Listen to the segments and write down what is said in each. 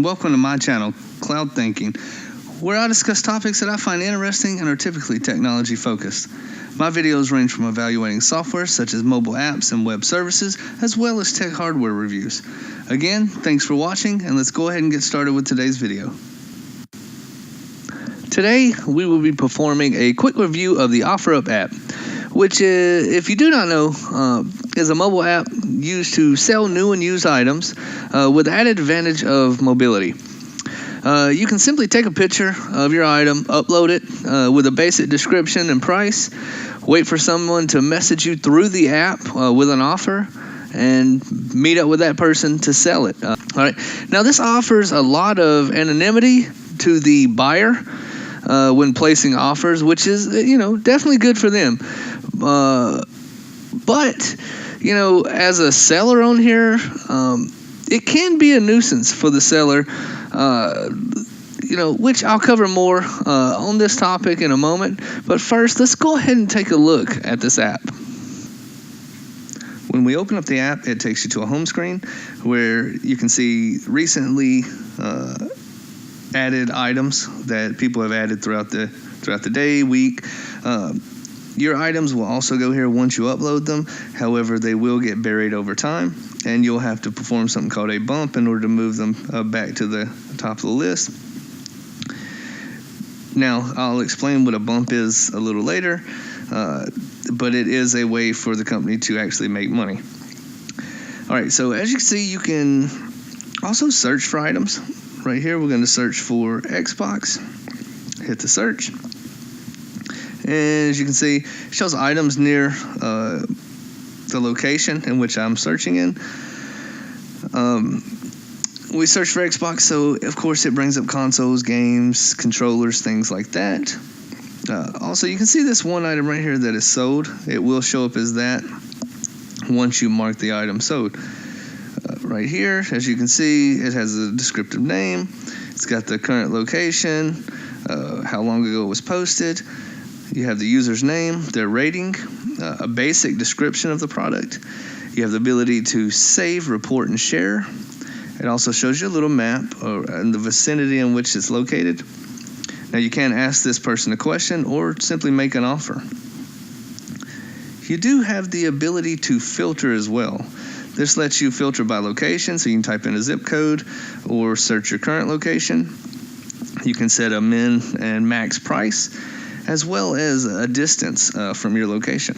welcome to my channel, Cloud Thinking, where I discuss topics that I find interesting and are typically technology focused. My videos range from evaluating software such as mobile apps and web services, as well as tech hardware reviews. Again, thanks for watching, and let's go ahead and get started with today's video. Today, we will be performing a quick review of the OfferUp app, which, if you do not know, is a mobile app used to sell new and used items with added advantage of mobility. You can simply take a picture of your item, upload it with a basic description and price, wait for someone to message you through the app with an offer, and meet up with that person to sell it. All right. Now, this offers a lot of anonymity to the buyer when placing offers, which is, definitely good for them. But, as a seller on here, it can be a nuisance for the seller, which I'll cover more on this topic in a moment. But first, let's go ahead and take a look at this app. When we open up the app, it takes you to a home screen where you can see recently added items that people have added throughout the day, week. Your items will also go here once you upload them. However, they will get buried over time, and you'll have to perform something called a bump in order to move them back to the top of the list. Now, I'll explain what a bump is a little later, but it is a way for the company to actually make money. All right, so as you can see, you can also search for items. Right here, we're going to search for Xbox. Hit the search. And as you can see, it shows items near the location in which I'm searching in. We search for Xbox, so of course it brings up consoles, games, controllers, things like that. Also, you can see this one item right here that is sold. It will show up as that once you mark the item sold. Right here, as you can see, it has a descriptive name. It's got the current location, how long ago it was posted. You have the user's name, their rating, a basic description of the product. You have the ability to save, report, and share. It also shows you a little map and the vicinity in which it's located. Now, you can ask this person a question or simply make an offer. You do have the ability to filter as well. This lets you filter by location, so you can type in a zip code or search your current location. You can set a min and max price, as well as a distance from your location.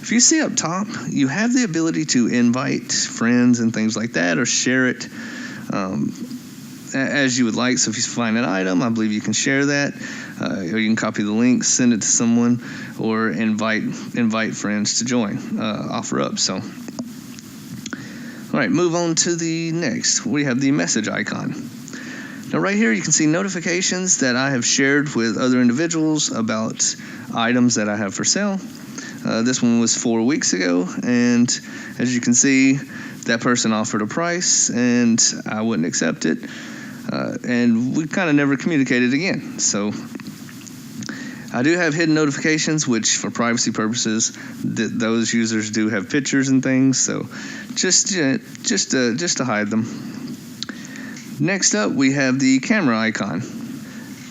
If you see up top, you have the ability to invite friends and things like that, or share it as you would like. So if you find an item, I believe you can share that, or you can copy the link, send it to someone, or invite friends to join OfferUp. So, all right, move on to the next. We have the message icon. Now, right here, you can see notifications that I have shared with other individuals about items that I have for sale. This one was 4 weeks ago, and as you can see, that person offered a price, and I wouldn't accept it, and we kind of never communicated again. So I do have hidden notifications, which for privacy purposes, those users do have pictures and things, so just to hide them. Next up, we have the camera icon,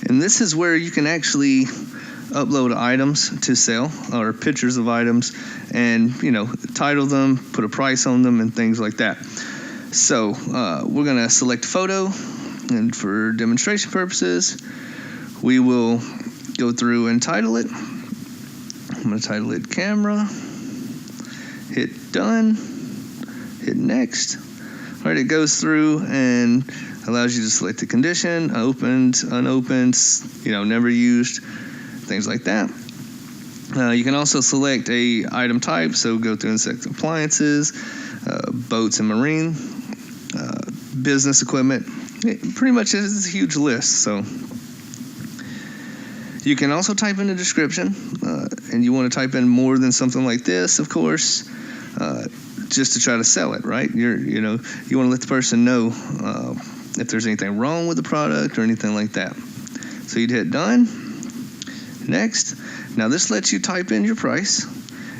and this is where you can actually upload items to sell, or pictures of items, and title them, put a price on them, and things like that. So we're going to select photo, and for demonstration purposes, we will go through and title it. I'm going to title it camera, hit done, hit next. All right, it goes through and allows you to select the condition, opened, unopened, never used, things like that. You can also select a item type, so go through and select appliances, boats and marine, business equipment. It pretty much is a huge list. So you can also type in a description, and you want to type in more than something like this, of course, just to try to sell it, right? You want to let the person know if there's anything wrong with the product or anything like that. So you'd hit done, next. Now this lets you type in your price,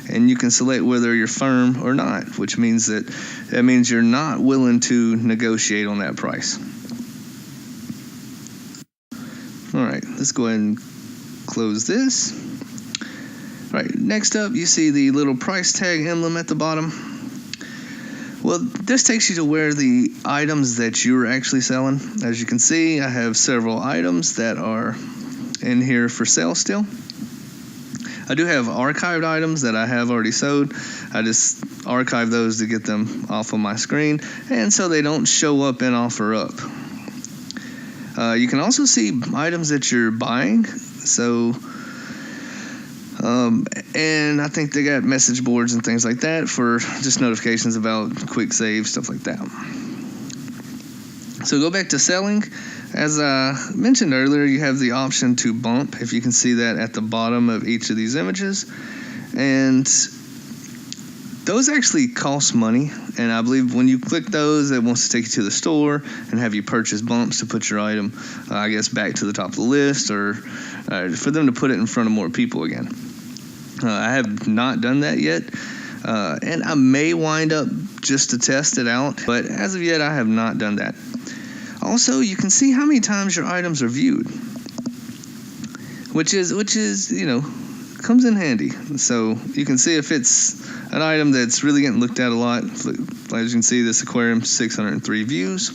and you can select whether you're firm or not, which means that means you're not willing to negotiate on that price. All right, let's go ahead and close this. All right, next up, you see the little price tag emblem at the bottom. Well, this takes you to where the items that you're actually selling. As you can see, I have several items that are in here for sale still. I do have archived items that I have already sold. I just archive those to get them off of my screen, and so they don't show up in OfferUp. You can also see items that you're buying. So, and I think they got message boards and things like that for just notifications about quick save, stuff like that. So go back to selling. As I mentioned earlier, you have the option to bump, if you can see that at the bottom of each of these images. And those actually cost money, and I believe when you click those, it wants to take you to the store and have you purchase bumps to put your item, I guess, back to the top of the list, or for them to put it in front of more people again. I have not done that yet, and I may wind up just to test it out, but as of yet, I have not done that. Also, you can see how many times your items are viewed, which is comes in handy. So you can see if it's an item that's really getting looked at a lot. As you can see, this aquarium, 603 views.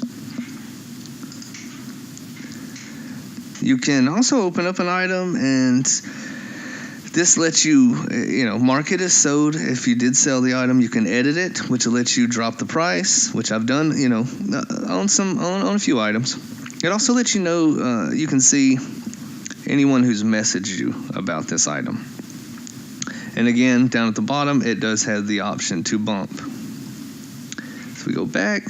You can also open up an item, and this lets you, mark it as sold. If you did sell the item, you can edit it, which will let you drop the price, which I've done, on a few items. It also lets you know, you can see anyone who's messaged you about this item. And again, down at the bottom, it does have the option to bump. So we go back.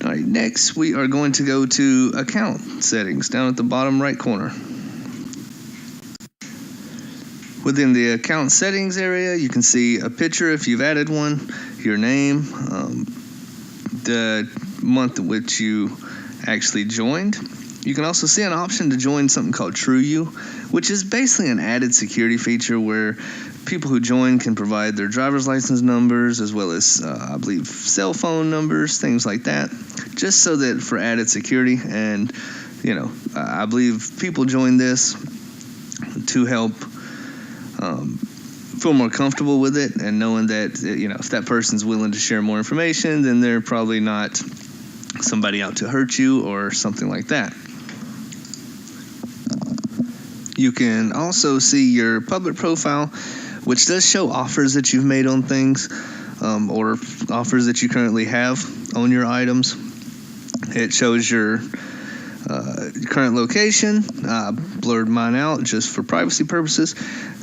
All right, next we are going to go to account settings down at the bottom right corner. Within the account settings area, you can see a picture if you've added one, your name, the month in which you actually joined. You can also see an option to join something called TrueU, which is basically an added security feature where people who join can provide their driver's license numbers as well as, I believe, cell phone numbers, things like that, just so that for added security. And, I believe people join this to help feel more comfortable with it, and knowing that, if that person's willing to share more information, then they're probably not somebody out to hurt you or something like that. You can also see your public profile, which does show offers that you've made on things, or offers that you currently have on your items. It shows your current location. Blurred mine out just for privacy purposes.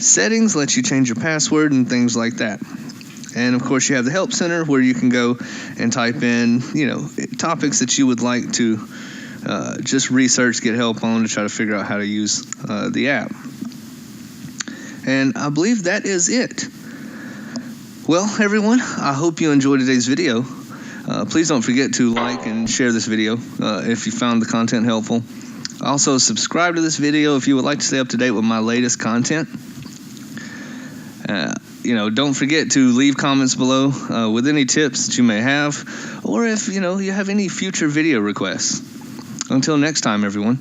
Settings lets you change your password and things like that. And of course, you have the help center where you can go and type in, topics that you would like to just research, get help on to try to figure out how to use the app. And I believe that is it. Well, everyone, I hope you enjoyed today's video. Please don't forget to like and share this video if you found the content helpful. Also, subscribe to this video if you would like to stay up to date with my latest content. Don't forget to leave comments below with any tips that you may have, or if you have any future video requests. Until next time, everyone.